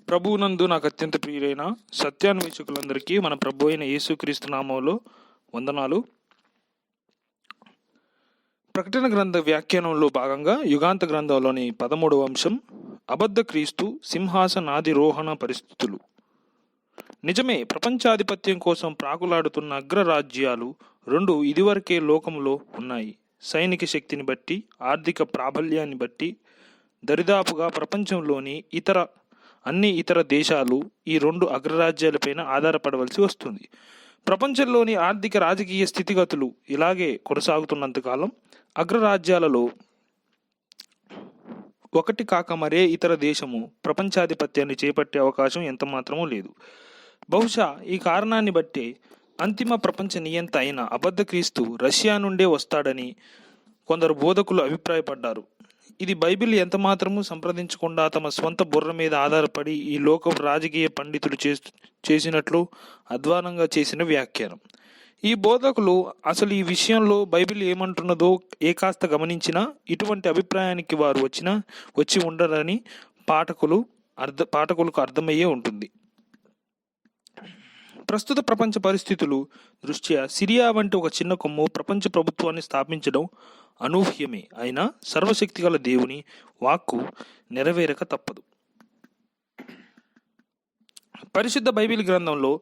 ప్రభువునందు నాకు అత్యంత ప్రియులైన సత్యాన్వేషకులందరికీ మన ప్రభు అయిన యేసుక్రీస్తు నామంలో వందనాలు. ప్రకటన గ్రంథ వ్యాఖ్యానంలో భాగంగా యుగాంత గ్రంథంలోని 13వ అంశం అబద్ధ క్రీస్తు సింహాసనాధిరోహణ పరిస్థితులు. నిజమే, ప్రపంచాధిపత్యం కోసం ప్రాకులాడుతున్న అగ్రరాజ్యాలు రెండు ఇదివరకే లోకంలో ఉన్నాయి. సైనిక శక్తిని బట్టి, ఆర్థిక ప్రాబల్యాన్ని బట్టి దరిదాపుగా ప్రపంచంలోని అన్ని ఇతర దేశాలు ఈ రెండు అగ్రరాజ్యాలపైన ఆధారపడవలసి వస్తుంది. ప్రపంచంలోని ఆర్థిక రాజకీయ స్థితిగతులు ఇలాగే కొనసాగుతున్నంతకాలం అగ్రరాజ్యాలలో ఒకటి కాక మరే ఇతర దేశము ప్రపంచాధిపత్యాన్ని చేపట్టే అవకాశం ఎంత మాత్రమూ లేదు. బహుశా ఈ కారణాన్ని బట్టే అంతిమ ప్రపంచ నియంత అయిన అబద్ధ క్రీస్తు రష్యా నుండే వస్తాడని కొందరు బోధకులు అభిప్రాయపడ్డారు. ఇది బైబిల్ ఎంత మాత్రము సంప్రదించకుండా తమ స్వంత బుర్ర మీద ఆధారపడి ఈ లోక రాజకీయ పండితులు చేసినట్లు అధ్వానంగా చేసిన వ్యాఖ్యానం. ఈ బోధకులు అసలు ఈ విషయంలో బైబిల్ ఏమంటున్నదో కాస్త గమనించినా ఇటువంటి అభిప్రాయానికి వారు వచ్చి ఉండరని పాఠకులకు అర్థమయ్యే ఉంటుంది. ప్రస్తుత ప్రపంచ పరిస్థితులు దృష్ట్యా సిరియా వంటి ఒక చిన్న కొమ్ము ప్రపంచ ప్రభుత్వాన్ని స్థాపించడం అనూహ్యమే. అయినా సర్వశక్తిగల దేవుని వాక్కు నెరవేరక తప్పదు. పరిశుద్ధ బైబిల్ గ్రంథంలో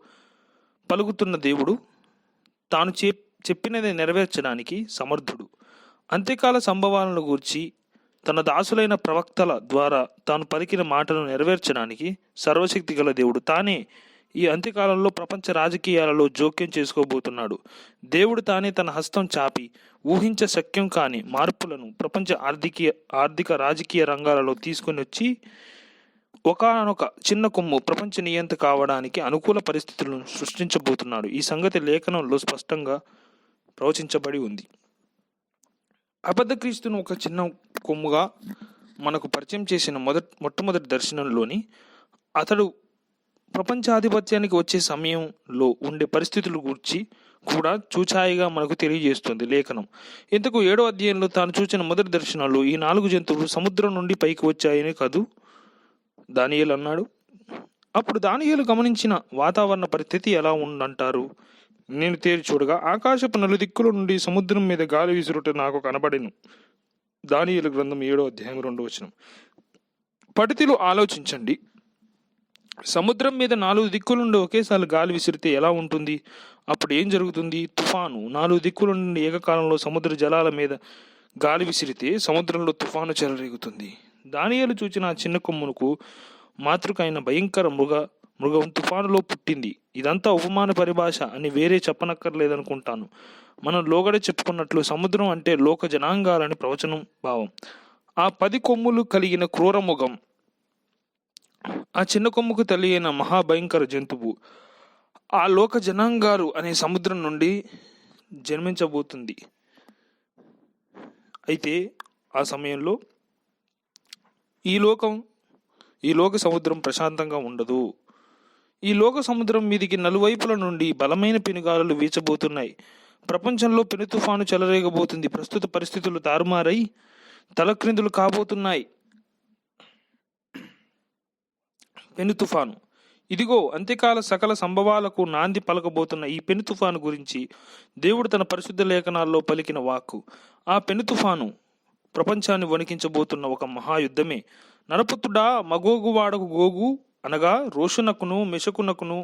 పలుకుతున్న దేవుడు తాను చెప్పినది నెరవేర్చడానికి సమర్థుడు. అంత్యకాల సంభవాలను గూర్చి తన దాసులైన ప్రవక్తల ద్వారా తాను పలికిన మాటను నెరవేర్చడానికి సర్వశక్తి గల దేవుడు తానే ఈ అంత్యకాలంలో ప్రపంచ రాజకీయాలలో జోక్యం చేసుకోబోతున్నాడు. దేవుడు తానే తన హస్తం చాపి ఊహించ శక్యం కాని మార్పులను ప్రపంచ ఆర్థిక రాజకీయ రంగాలలో తీసుకొని వచ్చి ఒకానొక చిన్న కొమ్ము ప్రపంచ నియంత కావడానికి అనుకూల పరిస్థితులను సృష్టించబోతున్నాడు. ఈ సంగతి లేఖనంలో స్పష్టంగా ప్రవచించబడి ఉంది. అబద్ధ క్రీస్తును ఒక చిన్న కొమ్ముగా మనకు పరిచయం చేసిన మొట్టమొదటి దర్శనంలోని అతడు ప్రపంచాధిపత్యానికి వచ్చే సమయంలో ఉండే పరిస్థితుల గురించి కూడా చూచాయిగా మనకు తెలియజేస్తుంది లేఖనం. ఇంతకు 7వ అధ్యాయంలో తాను చూసిన మొదటి దర్శనంలో ఈ 4 జంతువులు సముద్రం నుండి పైకి వచ్చాయని కదూ దానియేలు అన్నాడు. అప్పుడు దానియేలు గమనించిన వాతావరణ పరిస్థితి ఎలా ఉందంటారు? నేను తేరి చూడగా ఆకాశపు నలుదిక్కుల నుండి సముద్రం మీద గాలి విసురుట నాకు కనబడెను. దానియేలు గ్రంథం 7వ అధ్యాయం 2వ వచనం. పఠితులు ఆలోచించండి. సముద్రం మీద 4 దిక్కుల నుండి ఒకేసారి గాలి విసిరితే ఎలా ఉంటుంది? అప్పుడు ఏం జరుగుతుంది? తుఫాను. 4 దిక్కుల నుండి ఏకకాలంలో సముద్ర జలాల మీద గాలి విసిరితే సముద్రంలో తుఫాను చెలరేగుతుంది. దానియేలు చూచిన ఆ చిన్న కొమ్మునకు మాతృక అయిన భయంకర మృగం తుఫానులో పుట్టింది. ఇదంతా ఉపమాన పరిభాష అని వేరే చెప్పనక్కర్లేదనుకుంటాను. మనం లోగడ చెప్పుకున్నట్లు సముద్రం అంటే లోక జనాంగాలని ప్రవచనం భావం. ఆ 10 కొమ్ములు కలిగిన క్రూర మృగం ఆ చిన్న కొమ్ముకు తల్లి అయిన మహాభయంకర జంతువు ఆ లోక జనాంగాలు అనే సముద్రం నుండి జన్మించబోతుంది. అయితే ఆ సమయంలో ఈ లోక సముద్రం ప్రశాంతంగా ఉండదు. ఈ లోక సముద్రం మీదికి నలువైపుల నుండి బలమైన పెనుగాలులు వీచబోతున్నాయి. ప్రపంచంలో పెను తుఫాను చెలరేగబోతుంది. ప్రస్తుత పరిస్థితులు తారుమారై తలక్రిందులు కాబోతున్నాయి. పెను తుఫాను. ఇదిగో అంత్యకాల సకల సంభవాలకు నాంది పలకబోతున్న ఈ పెను తుఫాను గురించి దేవుడు తన పరిశుద్ధ లేఖనాల్లో పలికిన వాక్కు. ఆ పెను తుఫాను ప్రపంచాన్ని వణికించబోతున్న ఒక మహాయుద్ధమే. నరపుత్రుడా, మగోగు వాడకు గోగు అనగా రోషునకును మెషకునకును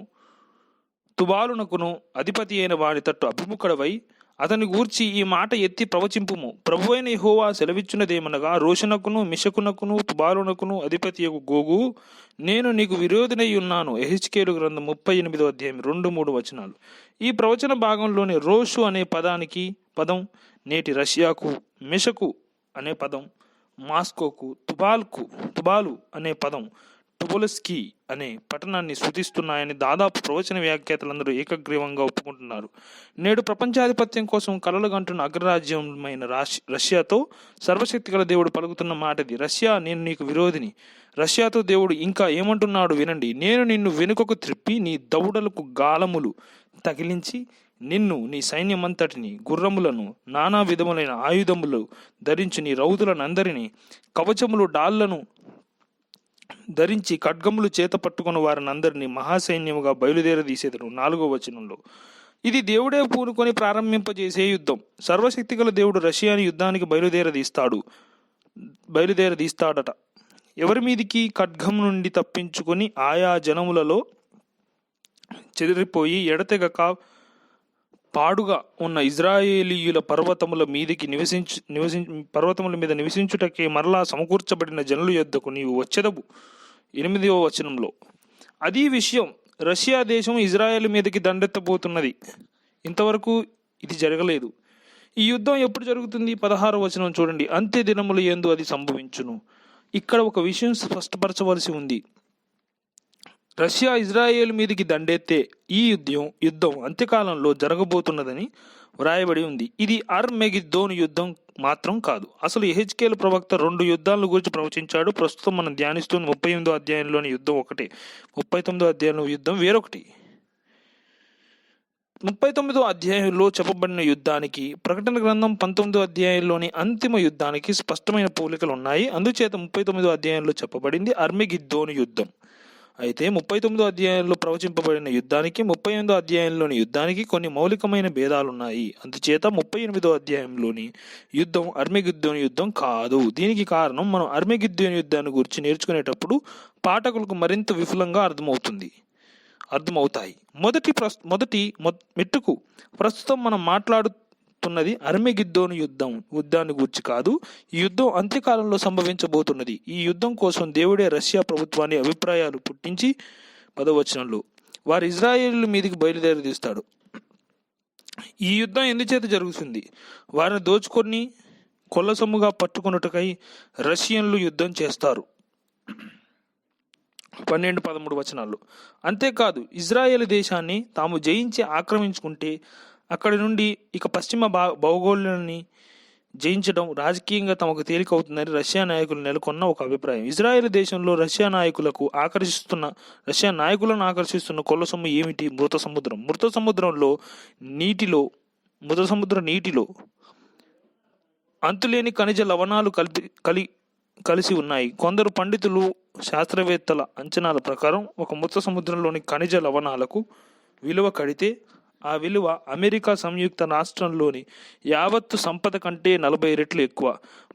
తుబాలునకును అధిపతి అయిన వాడి తట్టు అభిముఖుడవై అతని గూర్చి ఈ మాట ఎత్తి ప్రవచింపుము. ప్రభు అయిన యెహోవా సెలవిచ్చున్నదేమనగా, రోషనకును మిషకునకును తుబాలునకును అధిపతియగు గోగు, నేను నీకు విరోధినై ఉన్నాను. యెహెజ్కేలు గ్రంథం 38వ అధ్యాయం 2-3 వచనాలు. ఈ ప్రవచన భాగంలోని రోషు అనే పదం నేటి రష్యాకు, మిషకు అనే పదం మాస్కోకు, తుబాలు అనే పదం టుబోలస్కీ అనే పట్టణాన్ని సూచిస్తున్నాయని దాదాపు ప్రవచన వ్యాఖ్యాతలందరూ ఏకగ్రీవంగా ఒప్పుకుంటున్నారు. నేడు ప్రపంచాధిపత్యం కోసం కలలుగంటున్న అగ్రరాజ్యమైన రష్యాతో సర్వశక్తిగల దేవుడు పలుకుతున్న మాటది. రష్యా, నేను నీకు విరోధిని. రష్యాతో దేవుడు ఇంకా ఏమంటున్నాడు వినండి. నేను నిన్ను వెనుకకు త్రిప్పి నీ దవడలకు గాలములు తగిలించి నిన్ను నీ సైన్యమంతటిని, గుర్రములను, నానా విధములైన ఆయుధములు ధరించి నీ రౌతులనందరినీ, కవచములు డాళ్లను ధరించి ఖడ్గములు చేత పట్టుకుని వారిని అందరినీ మహాసైన్యముగా బయలుదేరదీసేదను. 4వ వచనంలో ఇది దేవుడే పూనుకొని ప్రారంభింపజేసే యుద్ధం. సర్వశక్తిగల దేవుడు రష్యాని యుద్ధానికి బయలుదేరదీస్తాడట. ఎవరి మీదికి? ఖడ్గం నుండి తప్పించుకొని ఆయా జనములలో చెదిరిపోయి ఎడతెగక పాడుగా ఉన్న ఇజ్రాయేలీయుల పర్వతముల మీద నివసించుటకే మరలా సమకూర్చబడిన జనుల యొద్దకు నీవు వచ్చెదవు. 8వ వచనంలో అది విషయం. రష్యా దేశం ఇజ్రాయెల్ మీదకి దండెత్తబోతున్నది. ఇంతవరకు ఇది జరగలేదు. ఈ యుద్ధం ఎప్పుడు జరుగుతుంది? 16వ వచనం చూడండి. అంత్య దినముల యందు అది సంభవించును. ఇక్కడ ఒక విషయం స్పష్టపరచవలసి ఉంది. రష్యా ఇజ్రాయేల్ మీదకి దండెత్తే ఈ యుద్ధం అంత్యకాలంలో జరగబోతున్నదని వ్రాయబడి ఉంది. ఇది అర్మెగిద్దోను యుద్ధం మాత్రం కాదు. అసలు యెహెజ్కేలు ప్రవక్త 2 యుద్ధాల గురించి ప్రవచించాడు. ప్రస్తుతం మనం ధ్యానిస్తున్న 38వ అధ్యాయంలోని యుద్ధం ఒకటి, 39వ అధ్యాయంలో యుద్ధం వేరొకటి. 39వ అధ్యాయంలో చెప్పబడిన యుద్ధానికి ప్రకటన గ్రంథం 19వ అధ్యాయంలోని అంతిమ యుద్ధానికి స్పష్టమైన పోలికలు ఉన్నాయి. అందుచేత 39వ అధ్యాయంలో చెప్పబడింది అర్మెగిద్దోను యుద్ధం. అయితే 39వ అధ్యాయంలో ప్రవచింపబడిన యుద్ధానికి 38వ అధ్యాయంలోని యుద్ధానికి కొన్ని మౌలికమైన భేదాలున్నాయి. అందుచేత 38వ అధ్యాయంలోని యుద్ధం అర్మెగిద్దోను యుద్ధం కాదు. దీనికి కారణం మనం అర్మెగిద్దోను యుద్ధాన్ని గురించి నేర్చుకునేటప్పుడు పాఠకులకు మరింత విపులంగా అర్థమవుతాయి. మొదటి మెట్టుకు ప్రస్తుతం మనం మాట్లాడుతున్నది అర్మెగిద్దోను యుద్ధాన్ని గురించి కాదు. ఈ యుద్ధం అంత్యకాలంలో సంభవించబోతున్నది. ఈ యుద్ధం కోసం దేవుడే రష్యా ప్రభుత్వాన్ని అభిప్రాయాలు పుట్టించి 10వ వచనంలో వారు ఇజ్రాయేలు మీదకి బయలుదేరదీస్తాడు. ఈ యుద్ధం ఎందుచేత జరుగుతుంది? వారిని దోచుకొని కొల్లసొమ్ముగా పట్టుకొనుటకై రష్యన్లు యుద్ధం చేస్తారు. 12-13 వచనాలు. అంతేకాదు ఇజ్రాయేల్ దేశాన్ని తాము జయించి ఆక్రమించుకుంటే అక్కడి నుండి ఇక పశ్చిమ భౌగోళాన్ని జయించడం రాజకీయంగా తమకు తేలికవుతుందని రష్యా నాయకులు నెలకొన్న ఒక అభిప్రాయం. ఇజ్రాయెల్ దేశంలో రష్యా నాయకులను ఆకర్షిస్తున్న కొల్లసొమ్ము ఏమిటి? మృత సముద్ర నీటిలో అంతులేని ఖనిజ లవణాలు కలిసి ఉన్నాయి. కొందరు పండితులు, శాస్త్రవేత్తల అంచనాల ప్రకారం ఒక మృత సముద్రంలోని ఖనిజ లవణాలకు విలువ కడితే ఆ విలువ అమెరికా సంయుక్త రాష్ట్రంలోని యావత్తు సంపద కంటే 40 రెట్లు ఎక్కువ.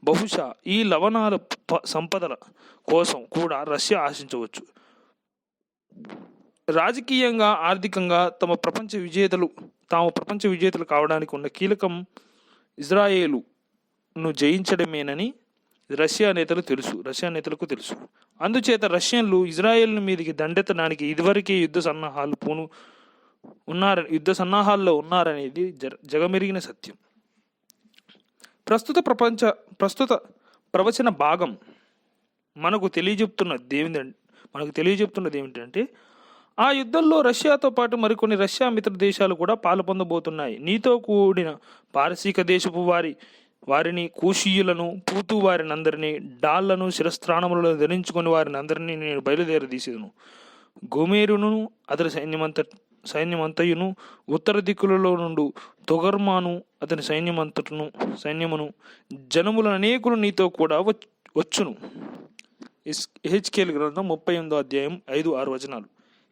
బహుశా ఈ లవణాల సంపదల కోసం కూడా రష్యా ఆశించవచ్చు. రాజకీయంగా, ఆర్థికంగా తాము ప్రపంచ విజేతలు కావడానికి ఉన్న కీలకం ఇజ్రాయేలును జయించడమేనని రష్యా నేతలకు తెలుసు. అందుచేత రష్యన్లు ఇజ్రాయేల్ మీదకి దండెత్తడానికి ఇదివరకే యుద్ధ సన్నాహాల్లో ఉన్నారనేది జగమెరిగిన సత్యం. ప్రస్తుత ప్రవచన భాగం మనకు తెలియజెప్తున్నది ఏమిటంటే ఆ యుద్ధంలో రష్యాతో పాటు మరికొన్ని రష్యా మిత్ర దేశాలు కూడా పాలుపొందబోతున్నాయి. నీతో కూడిన పారసీక దేశపు వారిని, కూషీయులను, పూతు వారినందరినీ, డాళ్లను, శిరస్త్రాణములను ధరించుకొని వారిని అందరినీ నేను బయలుదేరదీసేదను. గోమేరును అతని సైన్యమంతయును, ఉత్తర దిక్కులలో నుండి తొగర్మాను అతని సైన్యమును, జనముల అనేకులు నీతో కూడా వచ్చును. యెహెజ్కేలు గ్రంథం 38వ అధ్యాయం 5-6 వచనాలు.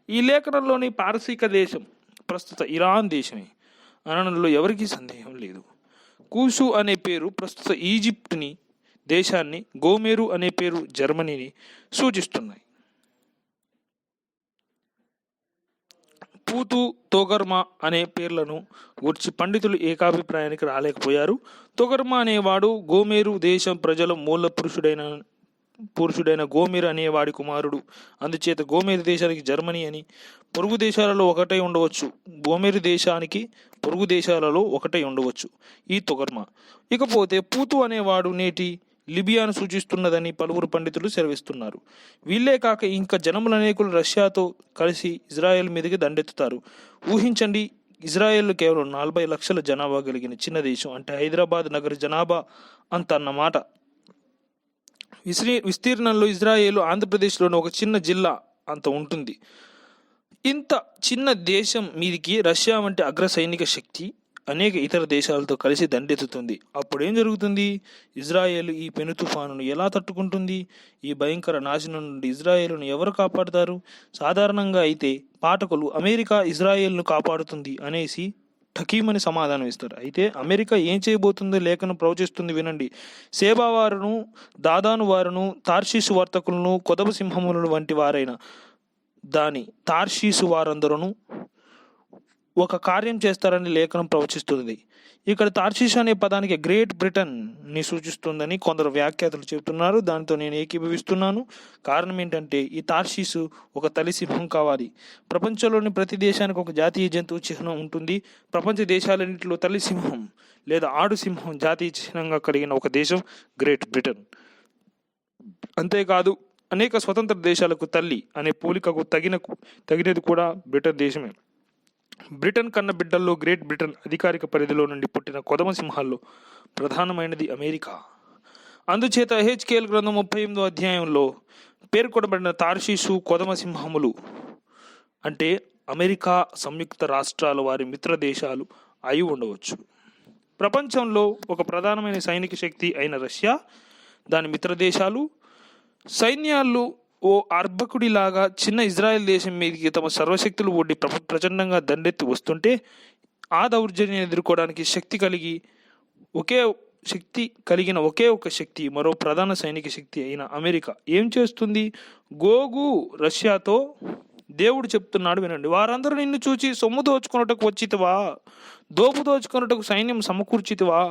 ఈ లేఖనంలోని పారసీక దేశం ప్రస్తుత ఇరాన్ దేశమే అనడంలో ఎవరికీ సందేహం లేదు. కూషు అనే పేరు ప్రస్తుత ఈజిప్టుని దేశాన్ని, గోమేరు అనే పేరు జర్మనీని సూచిస్తున్నాయి. పూతు, తోగర్మా అనే పేర్లను గురించి పండితులు ఏకాభిప్రాయానికి రాలేకపోయారు. తొగర్మా అనేవాడు గోమేరు దేశం ప్రజల మూల పురుషుడైన గోమేరు అనేవాడి కుమారుడు. అందుచేత గోమేరు దేశానికి జర్మనీ అని, పొరుగు దేశాలలో ఒకటై ఉండవచ్చు. గోమేరు దేశానికి పొరుగు దేశాలలో ఒకటై ఉండవచ్చు ఈ తొగర్మా. ఇకపోతే పూతు అనేవాడు నేటి లిబియాను సూచిస్తున్నదని పలువురు పండితులు సెలవిస్తున్నారు. వీళ్ళే కాక ఇంకా జనములు అనేకులు రష్యాతో కలిసి ఇజ్రాయెల్ మీదకి దండెత్తుతారు. ఊహించండి, ఇజ్రాయెల్ కేవలం 40 లక్షల జనాభా కలిగిన చిన్న దేశం. అంటే హైదరాబాద్ నగర జనాభా అంత అన్నమాట. విస్తీర్ణంలో ఇజ్రాయేలు ఆంధ్రప్రదేశ్లోని ఒక చిన్న జిల్లా అంత ఉంటుంది. ఇంత చిన్న దేశం మీదికి రష్యా వంటి అగ్ర సైనిక శక్తి అనేక ఇతర దేశాలతో కలిసి దండెత్తుతుంది. అప్పుడు ఏం జరుగుతుంది? ఇజ్రాయేల్ ఈ పెను తుఫానును ఎలా తట్టుకుంటుంది? ఈ భయంకర నాశనం నుండి ఇజ్రాయేలును ఎవరు కాపాడుతారు? సాధారణంగా అయితే పాఠకులు అమెరికా ఇజ్రాయేల్ను కాపాడుతుంది అనేసి ఠకీమని సమాధానం ఇస్తారు. అయితే అమెరికా ఏం చేయబోతుందో లేఖనం ప్రవచిస్తుంది, వినండి. సేబా వారును, దాదాను వారును, తార్షీసు వర్తకులను, కొదవ సింహములను వంటి వారైన దాని తార్షీసు వారందరూ ఒక కార్యం చేస్తారని లేఖనం ప్రవచిస్తుంది. ఇక్కడ తార్షీష్ అనే పదానికి గ్రేట్ బ్రిటన్ ని సూచిస్తుందని కొందరు వ్యాఖ్యాతలు చెబుతున్నారు. దానితో నేను ఏకీభవిస్తున్నాను. కారణం ఏంటంటే ఈ తార్షీసు ఒక తల్లి సింహం కావాలి. ప్రపంచంలోని ప్రతి దేశానికి ఒక జాతీయ జంతువు చిహ్నం ఉంటుంది. ప్రపంచ దేశాలన్నింటిలో తల్లి సింహం లేదా ఆడు సింహం జాతీయ చిహ్నంగా కలిగిన ఒక దేశం గ్రేట్ బ్రిటన్. అంతేకాదు అనేక స్వతంత్ర దేశాలకు తల్లి అనే పోలికకు తగినది కూడా బ్రిటన్ దేశమే. బ్రిటన్ కన్న బిడ్డల్లో గ్రేట్ బ్రిటన్ అధికారిక పరిధిలో నుండి పుట్టిన కొదమ సింహాల్లో ప్రధానమైనది అమెరికా. అందుచేత హెచ్కేఎల్ గ్రంథం 38వ అధ్యాయంలో పేర్కొనబడిన తార్షీషు కొదమ సింహములు అంటే అమెరికా సంయుక్త రాష్ట్రాల వారి మిత్ర దేశాలు అయి ఉండవచ్చు. ప్రపంచంలో ఒక ప్రధానమైన సైనిక శక్తి అయిన రష్యా, దాని మిత్ర దేశాలు సైన్యాలు ఓ అర్భకుడిలాగా చిన్న ఇజ్రాయెల్ దేశం మీదకి తమ సర్వశక్తులు ఒడ్డి ప్రచండంగా దండెత్తి వస్తుంటే ఆ దౌర్జన్యాన్ని ఎదుర్కోవడానికి శక్తి కలిగిన ఒకే ఒక శక్తి, మరో ప్రధాన సైనిక శక్తి అయిన అమెరికా ఏం చేస్తుంది? గోగు రష్యాతో దేవుడు చెప్తున్నాడు, వినండి. వారందరూ నిన్ను చూచి సొమ్ము దోచుకున్నటకు వచ్చితివా, దోపు దోచుకున్నటకు సైన్యం సమకూర్చితివా,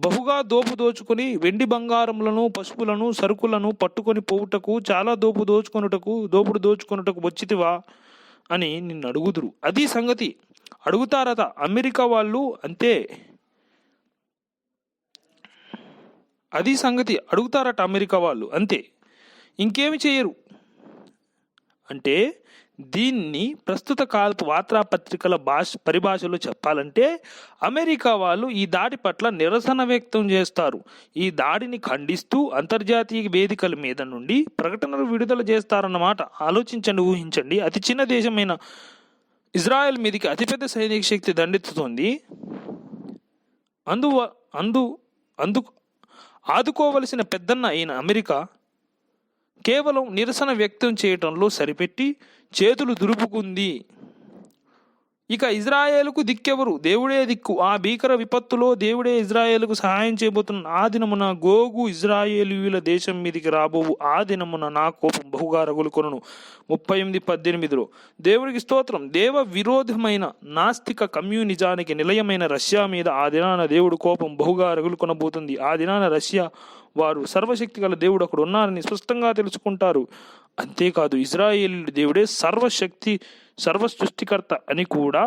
బహుగా దోపు దోచుకొని వెండి బంగారములను పశువులను సరుకులను పట్టుకొని పోవుటకు చాలా దోపుడు దోచుకొనుటకు వచ్చితివా అని నిన్ను అడుగుదురు. అది సంగతి. అడుగుతారట అమెరికా వాళ్ళు అంతే. అది సంగతి అడుగుతారట అమెరికా వాళ్ళు అంతే, ఇంకేమి చేయరు. అంటే దీన్ని ప్రస్తుత కాలపు వార్తాపత్రికల పరిభాషలో చెప్పాలంటే అమెరికా వాళ్ళు ఈ దాడి పట్ల నిరసన వ్యక్తం చేస్తారు. ఈ దాడిని ఖండిస్తూ అంతర్జాతీయ వేదికల మీద నుండి ప్రకటనలు విడుదల చేస్తారన్నమాట. ఆలోచించండి, ఊహించండి. అతి చిన్న దేశమైన ఇజ్రాయెల్ మీదకి అతిపెద్ద సైనిక శక్తి దండెత్తుతోంది. అందుకు ఆదుకోవలసిన పెద్దన్న అయిన అమెరికా కేవలం నిరసన వ్యక్తం చేయటంలో సరిపెట్టి చేతులు దులుపుకుంది. ఇక ఇజ్రాయేలుకు దిక్కెవరు? దేవుడే దిక్కు. ఆ భీకర విపత్తులో దేవుడే ఇజ్రాయేలుకు సహాయం చేయబోతున్న ఆ దినమున గోగు ఇజ్రాయేలీయుల దేశం మీదికి రాబోవు. ఆ దినమున నా కోపం బహుగా రగులుకొనును. 38:18 దేవుడికి స్తోత్రం. దేవ విరోధమైన నాస్తిక కమ్యూనిజానికి నిలయమైన రష్యా మీద ఆ దినాన దేవుడు కోపం బహుగా రగులుకొనబోతుంది. ఆ దినాన రష్యా వారు సర్వశక్తి గల దేవుడు అక్కడ ఉన్నారని స్పష్టంగా తెలుసుకుంటారు. అంతేకాదు ఇజ్రాయేలీయుల దేవుడే సర్వ సృష్టికర్త అని కూడా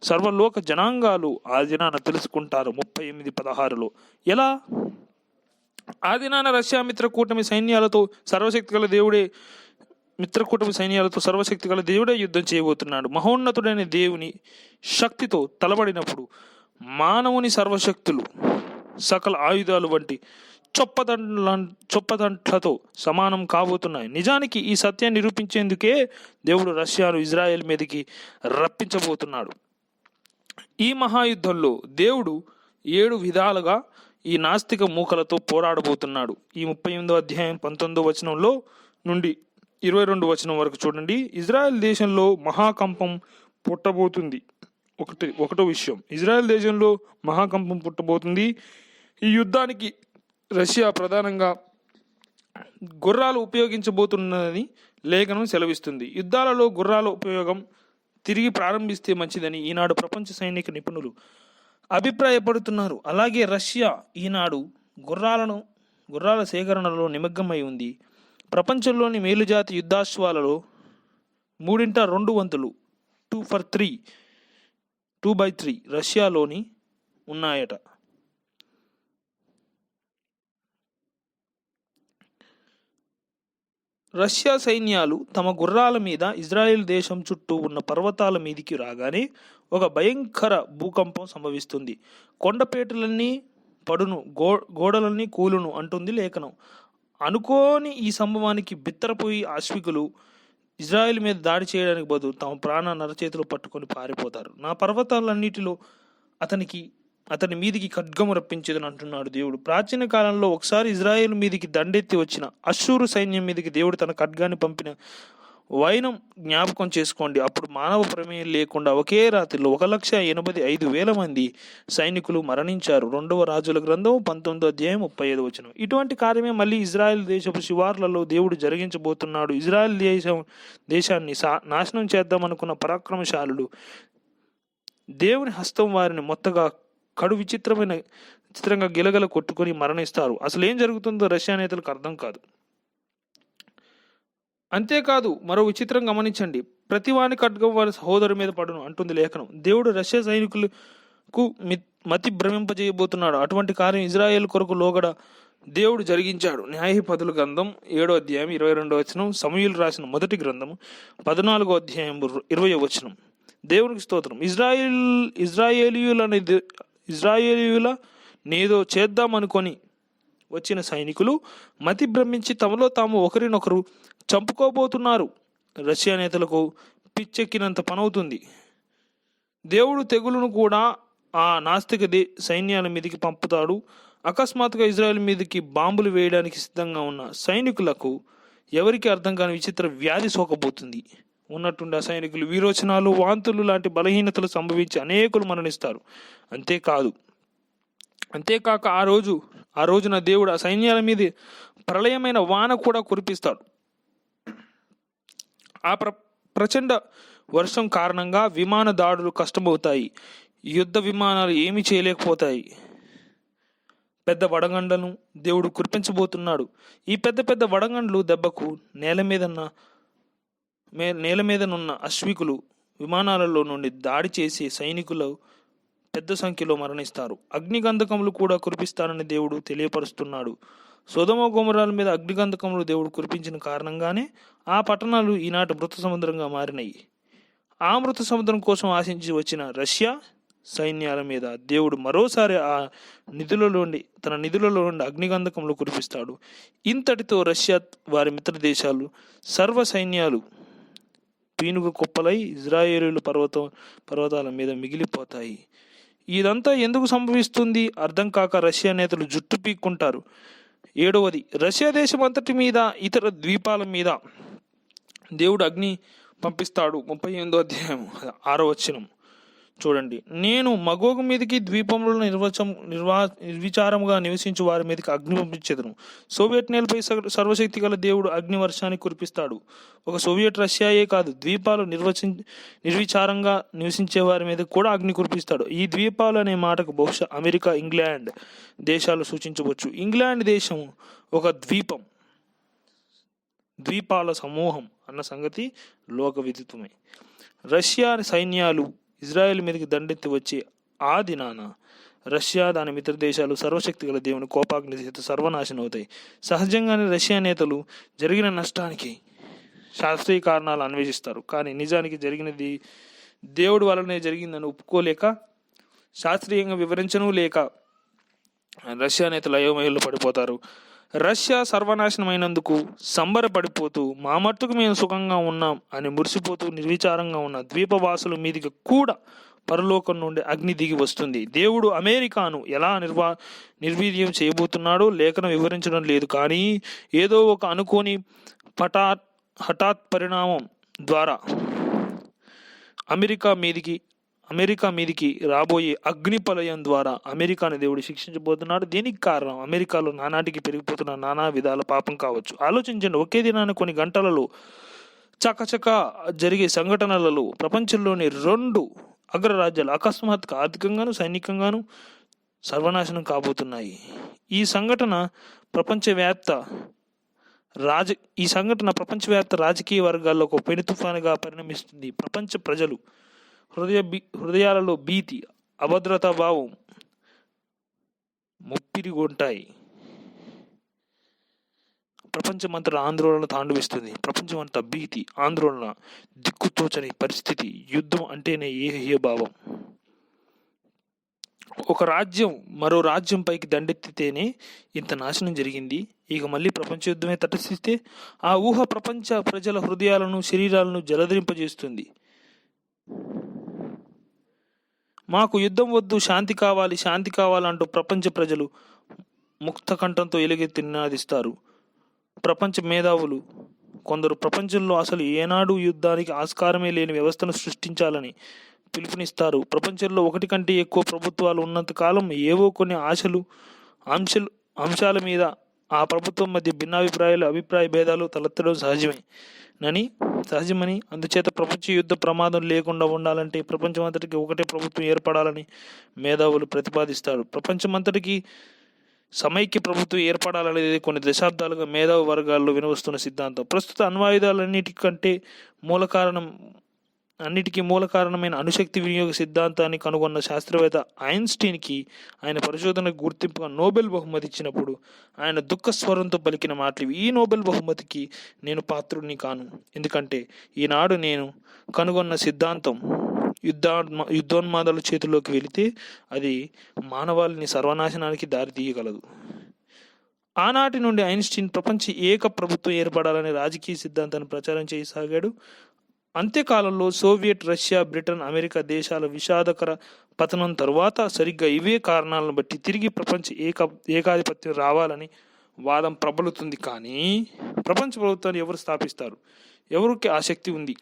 సర్వలోక జనాంగాలు ఆ దినాన తెలుసుకుంటారు. 38:16 ఎలా? ఆ దినాన రష్యా మిత్రకూటమి సైన్యాలతో సర్వశక్తి గల దేవుడే యుద్ధం చేయబోతున్నాడు. మహోన్నతుడైన దేవుని శక్తితో తలబడినప్పుడు మానవుని సర్వశక్తులు సకల ఆయుధాలు వంటి చొప్పదంట్లతో సమానం కాబోతున్నాయి. నిజానికి ఈ సత్యాన్ని నిరూపించేందుకే దేవుడు రష్యాను ఇజ్రాయెల్ మీదకి రప్పించబోతున్నాడు. ఈ మహాయుద్ధంలో దేవుడు 7 విధాలుగా ఈ నాస్తిక మూకలతో పోరాడబోతున్నాడు. ఈ 38వ అధ్యాయం 19వ వచనంలో నుండి 22వ వచనం వరకు చూడండి. ఇజ్రాయెల్ దేశంలో మహాకంపం పుట్టబోతుంది. ఒకటో విషయం, ఇజ్రాయెల్ దేశంలో మహాకంపం పుట్టబోతుంది. ఈ యుద్ధానికి రష్యా ప్రధానంగా గుర్రాలు ఉపయోగించబోతున్నదని లేఖనం సెలవిస్తుంది. యుద్ధాలలో గుర్రాల ఉపయోగం తిరిగి ప్రారంభిస్తే మంచిదని ఈనాడు ప్రపంచ సైనిక నిపుణులు అభిప్రాయపడుతున్నారు. అలాగే రష్యా ఈనాడు గుర్రాల సేకరణలో నిమగ్నమై ఉంది. ప్రపంచంలోని మేలుజాతి యుద్ధాశ్వాలలో 3/2 2/3 రష్యాలోని ఉన్నాయట. రష్యా సైన్యాలు తమ గుర్రాల మీద ఇజ్రాయెల్ దేశం చుట్టూ ఉన్న పర్వతాల మీదికి రాగానే ఒక భయంకర భూకంపం సంభవిస్తుంది. కొండపేటలన్నీ పడును, గోడలన్నీ కూలును అంటుంది లేఖనం. అనుకోని ఈ సంభవానికి బిత్తరపోయి అశ్వికులు ఇజ్రాయెల్ మీద దాడి చేయడానికి బదులు తమ ప్రాణాన్ని అరచేతిలో పట్టుకొని పారిపోతారు. నా పర్వతాలన్నిటిలో అతని మీదికి ఖడ్గము రప్పించేదని అంటున్నాడు దేవుడు. ప్రాచీన కాలంలో ఒకసారి ఇజ్రాయేల్ మీదికి దండెత్తి వచ్చిన అశ్షూరు సైన్యం మీదికి దేవుడు తన ఖడ్గాన్ని పంపిన వైనం జ్ఞాపకం చేసుకోండి. అప్పుడు మానవ ప్రమేయం లేకుండా ఒకే రాత్రిలో 1,85,000 మంది సైనికులు మరణించారు. 2వ రాజుల గ్రంథం 19వ అధ్యాయం 35 వచనం. ఇటువంటి కార్యమే మళ్ళీ ఇజ్రాయెల్ దేశపు శివార్లలో దేవుడు జరిగించబోతున్నాడు. ఇజ్రాయెల్ దేశాన్ని నాశనం చేద్దామనుకున్న పరాక్రమశాలుడు దేవుని హస్తం వారిని మొత్తగా చిత్రంగా గిలగల కొట్టుకొని మరణిస్తారు. అసలు ఏం జరుగుతుందో రష్యా నేతలకు అర్థం కాదు. అంతేకాదు, మరో విచిత్రం గమనించండి. ప్రతివాని ఖడ్గం వారి సహోదరు మీద పడును అంటుంది లేఖనం. దేవుడు రష్యా సైనికులకు మతి భ్రమింపజేయబోతున్నాడు. అటువంటి కార్యం ఇజ్రాయేల్ కొరకు లోగడ దేవుడు జరిగించాడు. న్యాయాధిపతుల గ్రంథం 7వ అధ్యాయం 22వ వచనం, సమూయేలు రాసిన మొదటి గ్రంథం 14వ అధ్యాయం 20వ వచనం. దేవునికి స్తోత్రం. ఇజ్రాయేలీయుల నేదో చేద్దామనుకొని వచ్చిన సైనికులు మతి భ్రమించి తమలో తాము ఒకరినొకరు చంపుకోబోతున్నారు. రష్యా నేతలకు పిచ్చెక్కినంత పనవుతుంది. దేవుడు తెగులును కూడా ఆ నాస్తిక సైన్యాల మీదకి పంపుతాడు. అకస్మాత్తుగా ఇజ్రాయెల్ మీదకి బాంబులు వేయడానికి సిద్ధంగా ఉన్న సైనికులకు ఎవరికి అర్థం కాని విచిత్ర వ్యాధి సోకబోతుంది. ఉన్నట్టుండి ఆ సైనికులు విరోచనాలు, వాంతులు లాంటి బలహీనతలు సంభవించి అనేకులు మరణిస్తారు. అంతేకాక ఆ రోజున దేవుడు ఆ సైన్యాల మీద ప్రళయమైన వాన కూడా కురిపిస్తాడు. ఆ ప్రచండ వర్షం కారణంగా విమాన దాడులు కష్టమవుతాయి. యుద్ధ విమానాలు ఏమీ చేయలేకపోతాయి. పెద్ద వడగండ్లను దేవుడు కురిపించబోతున్నాడు. ఈ పెద్ద వడగండ్లు దెబ్బకు నేల మీదనున్న అశ్వికులు విమానాలలో నుండి దాడి చేసి సైనికులు పెద్ద సంఖ్యలో మరణిస్తారు. అగ్నిగంధకములు కూడా కురిపిస్తానని దేవుడు తెలియపరుస్తున్నాడు. సొదొమ గొమొర్రాల మీద అగ్నిగంధకములు దేవుడు కురిపించిన కారణంగానే ఆ పట్టణాలు ఈనాటి మృత సముద్రంగా మారినాయి. ఆ మృత సముద్రం కోసం ఆశించి వచ్చిన రష్యా సైన్యాల మీద దేవుడు మరోసారి తన నిధులలో నుండి అగ్నిగంధకములు కురిపిస్తాడు. ఇంతటితో రష్యా వారి మిత్ర దేశాలు సర్వ సైన్యాలు పీనుగ కుప్పలై ఇజ్రాయేలీయుల పర్వతాల మీద మిగిలిపోతాయి. ఇదంతా ఎందుకు సంభవిస్తుంది అర్థం కాక రష్యా నేతలు జుట్టు పీక్కుంటారు. 7వది, రష్యా దేశం అంతటి మీద ఇతర ద్వీపాల మీద దేవుడు అగ్ని పంపిస్తాడు. 38వ అధ్యాయం 6వ వచనం చూడండి. నేను మగోగు మీదకి ద్వీపంలో నిర్విచారముగా నివసించు వారి మీదకి అగ్ని పంపించేదను. సోవియట్ నేలపై సర్వశక్తి గల దేవుడు అగ్ని వర్షాన్ని కురిపిస్తాడు. ఒక సోవియట్ రష్యాయే కాదు, ద్వీపాలు నిర్విచారంగా నివసించే వారి మీద కూడా అగ్ని కురిపిస్తాడు. ఈ ద్వీపాలు అనే మాటకు బహుశా అమెరికా, ఇంగ్లాండ్ దేశాలు సూచించవచ్చు. ఇంగ్లాండ్ దేశం ఒక ద్వీపాల సమూహం అన్న సంగతి లోక విదితమే. రష్యా సైన్యాలు ఇజ్రాయెల్ మీదకి దండెత్తి వచ్చే ఆ దినాన రష్యా, దాని మిత్ర దేశాలు సర్వశక్తి గల దేవుని కోపాగ్ని చేత సర్వనాశనం అవుతాయి. సహజంగానే రష్యా నేతలు జరిగిన నష్టానికి శాస్త్రీయ కారణాలు అన్వేషిస్తారు. కానీ నిజానికి జరిగినది దేవుడి వలనే జరిగిందని ఒప్పుకోలేక, శాస్త్రీయంగా వివరించను లేక రష్యా నేతలు అయోమయంలో పడిపోతారు. రష్యా సర్వనాశనమైనందుకు సంబరపడిపోతూ మా మట్టుకు మేము సుఖంగా ఉన్నాం అని మురిసిపోతూ నిర్విచారంగా ఉన్న ద్వీపవాసుల మీదికి కూడా పరలోకం నుండి అగ్ని దిగి వస్తుంది. దేవుడు అమెరికాను ఎలా నిర్వీర్యం చేయబోతున్నాడో లేఖనం వివరించడం లేదు. కానీ ఏదో ఒక అనుకోని హఠాత్ పరిణామం ద్వారా అమెరికా మీదికి రాబోయే అగ్నిపలయం ద్వారా అమెరికాను దేవుడు శిక్షించబోతున్నాడు. దీనికి కారణం అమెరికాలో నానాటికి పెరిగిపోతున్న నానా విధాల పాపం కావచ్చు. ఆలోచించండి, ఒకే దినాన కొన్ని గంటలలో చకచక జరిగే సంఘటనలలో ప్రపంచంలోని 2 అగ్రరాజ్యాలు అకస్మాత్తుగా ఆర్థికంగాను సైనికంగాను సర్వనాశనం కాబోతున్నాయి. ఈ సంఘటన ప్రపంచవ్యాప్త రాజకీయ వర్గాల్లో ఒక పెను తుఫానుగా పరిణమిస్తుంది. ప్రపంచ ప్రజలు హృదయాలలో భీతి, అభద్రతా భావం ముప్పిరిగొంటాయి. ప్రపంచమంతా ఆందోళన తాండవిస్తుంది. ప్రపంచమంతా భీతి, ఆందోళన, దిక్కుతోచని పరిస్థితి. యుద్ధం అంటేనే ఏహ్య భావం. ఒక రాజ్యం మరో రాజ్యం పైకి దండెత్తితేనే ఇంత నాశనం జరిగింది. ఇక మళ్ళీ ప్రపంచ యుద్ధమే తటస్థిస్తే ఆ ఊహ ప్రపంచ ప్రజల హృదయాలను, శరీరాలను జలధరింపజేస్తుంది. మాకు యుద్ధం వద్దు, శాంతి కావాలి, శాంతి కావాలంటూ ప్రపంచ ప్రజలు ముక్త కంఠంతో ఎలుగెత్తి నినాదిస్తారు. ప్రపంచ మేధావులు కొందరు ప్రపంచంలో అసలు ఏనాడు యుద్ధానికి ఆస్కారమే లేని వ్యవస్థను సృష్టించాలని పిలుపునిస్తారు. ప్రపంచంలో ఒకటి కంటే ఎక్కువ ప్రభుత్వాలు ఉన్నంత కాలం ఏవో కొన్ని అంశాల మీద ఆ ప్రభుత్వం మధ్య భిన్నాభిప్రాయాలు, అభిప్రాయ భేదాలు తలెత్తడం సహజమని అందుచేత ప్రపంచ యుద్ధ ప్రమాదం లేకుండా ఉండాలంటే ప్రపంచమంతటికి ఒకటే ప్రభుత్వం ఏర్పడాలని మేధావులు ప్రతిపాదిస్తారు. ప్రపంచమంతటికి సమైక్య ప్రభుత్వం ఏర్పడాలనేది కొన్ని దశాబ్దాలుగా మేధావి వర్గాల్లో వినవస్తున్న సిద్ధాంతం. ప్రస్తుత అన్నిటికీ మూల కారణమైన అణుశక్తి వినియోగ సిద్ధాంతాన్ని కనుగొన్న శాస్త్రవేత్త ఐన్స్టీన్కి ఆయన పరిశోధనకు గుర్తింపుగా నోబెల్ బహుమతి ఇచ్చినప్పుడు ఆయన దుఃఖ స్వరంతో పలికిన మాటలు. ఈ నోబెల్ బహుమతికి నేను పాత్రుడిని కాను, ఎందుకంటే ఈనాడు నేను కనుగొన్న సిద్ధాంతం యుద్ధోన్మాదాల చేతుల్లోకి వెళితే అది మానవాళిని సర్వనాశనానికి దారితీయగలదు. ఆనాటి నుండి ఐన్స్టీన్ ప్రపంచ ఏక ప్రభుత్వం ఏర్పడాలనే రాజకీయ సిద్ధాంతాన్ని ప్రచారం చేయసాగాడు. అంత్యకాలంలో సోవియట్, రష్యా, బ్రిటన్, అమెరికా దేశాల విషాదకర పతనం తరువాత సరిగ్గా ఇవే కారణాలను బట్టి తిరిగి ప్రపంచ ఏకాధిపత్యం రావాలని వాదం ప్రబలుతుంది. కానీ ప్రపంచ ప్రభుత్వాన్ని ఎవరు స్థాపిస్తారు? ఎవరికి ఆ శక్తి ఉంది?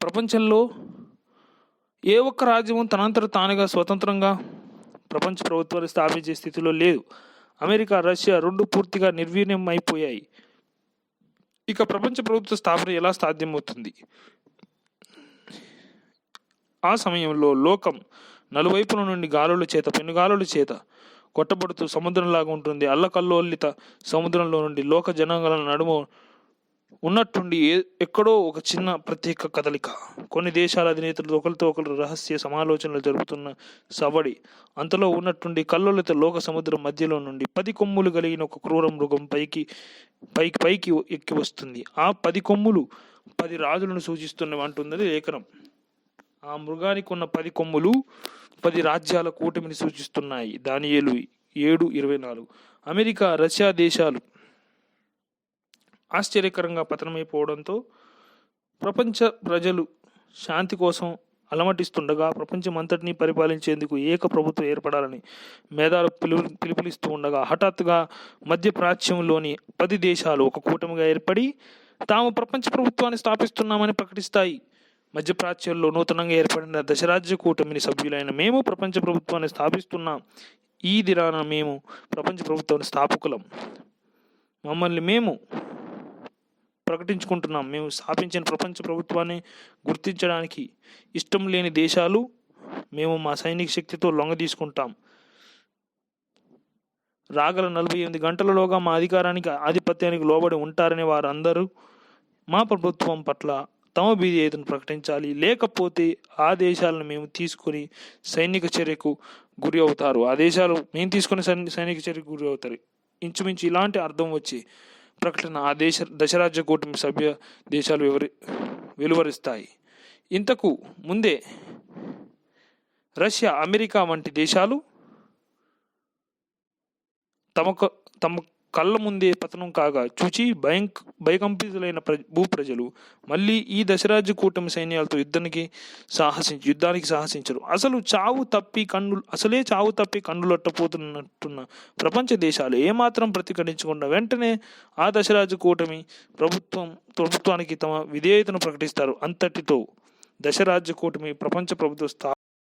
ప్రపంచంలో ఏ ఒక్క రాజ్యము తనంతట తానుగా స్వతంత్రంగా ప్రపంచ ప్రభుత్వాన్ని స్థాపించే స్థితిలో లేదు. అమెరికా, రష్యా రెండు పూర్తిగా నిర్వీర్యం అయిపోయాయి. ఇక ప్రపంచ ప్రభుత్వ స్థాపన ఎలా సాధ్యమవుతుంది? ఆ సమయంలో లోకం నలువైపుల నుండి పెనుగాలుల చేత కొట్టబడుతూ సముద్రంలాగా ఉంటుంది. అల్లకల్లోలిత సముద్రంలో నుండి లోక జనాంగాల నడుమ ఉన్నట్టుండి ఎక్కడో ఒక చిన్న ప్రత్యేక కదలిక. కొన్ని దేశాల అధినేతలు ఒకరితో ఒకరు రహస్య సమాలోచనలు జరుపుతున్న సవడి. అంతలో ఉన్నట్టుండి కల్లోలిత లోక సముద్రం మధ్యలో నుండి 10 కొమ్ములు కలిగిన ఒక క్రూర మృగం పైకి ఎక్కి వస్తుంది. ఆ 10 కొమ్ములు 10 రాజులను సూచిస్తున్నవి అంటున్నది లేఖనం. ఆ మృగానికి ఉన్న 10 కొమ్ములు 10 రాజ్యాల కూటమిని సూచిస్తున్నాయి. దానియేలు 7:24. అమెరికా, రష్యా దేశాలు ఆశ్చర్యకరంగా పతనమైపోవడంతో ప్రపంచ ప్రజలు శాంతి కోసం అలమటిస్తుండగా ప్రపంచమంతటినీ పరిపాలించేందుకు ఏక ప్రభుత్వం ఏర్పడాలని మేధావులు పిలుపునిస్తూ ఉండగా హఠాత్తుగా మధ్యప్రాచ్యంలోని 10 దేశాలు ఒక కూటమిగా ఏర్పడి తాము ప్రపంచ ప్రభుత్వాన్ని స్థాపిస్తున్నామని ప్రకటిస్తాయి. మధ్యప్రాచ్యంలో నూతనంగా ఏర్పడిన దశరాజ్య కూటమిని సభ్యులైన మేము ప్రపంచ ప్రభుత్వాన్ని స్థాపిస్తున్నాం. ఈ దినాన మేము ప్రపంచ ప్రభుత్వాన్ని స్థాపకులం. మమ్మల్ని మేము ప్రకటించుకుంటున్నాం. మేము స్థాపించిన ప్రపంచ ప్రభుత్వాన్ని గుర్తించడానికి ఇష్టం లేని దేశాలు మేము మా సైనిక శక్తితో లొంగ తీసుకుంటాం. రాగల 48 గంటలలోగా మా ఆధిపత్యానికి లోబడి ఉంటారని వారందరూ మా ప్రభుత్వం పట్ల తమ విధేయతను ప్రకటించాలి. లేకపోతే ఆ దేశాలను మేము తీసుకొని సైనిక చర్యకు గురి అవుతారు. ఆ దేశాలు మేము తీసుకుని సైనిక చర్యకు గురి అవుతారు. ఇంచుమించు ఇలాంటి అర్థం వచ్చి ప్రకటన ఆ దశరాజ్య కూటమి సభ్య దేశాలు వెలువరిస్తాయి. ఇంతకు ముందే రష్యా, అమెరికా వంటి దేశాలు తమ కళ్ళ ముందే పతనం కాగా చూచి భయకంపితులైన భూప్రజలు మళ్ళీ ఈ దశరాజ్య కూటమి సైన్యాలతో యుద్ధానికి సాహసించరు. అసలే చావు తప్పి కన్నులొట్టపోతున్నట్టున్న ప్రపంచ దేశాలు ఏమాత్రం ప్రతిఘటించకుండా వెంటనే ఆ దశరాజ్య కూటమి ప్రభుత్వానికి తమ విధేయతను ప్రకటిస్తారు. అంతటితో దశరాజ్య కూటమి ప్రపంచ ప్రభుత్వ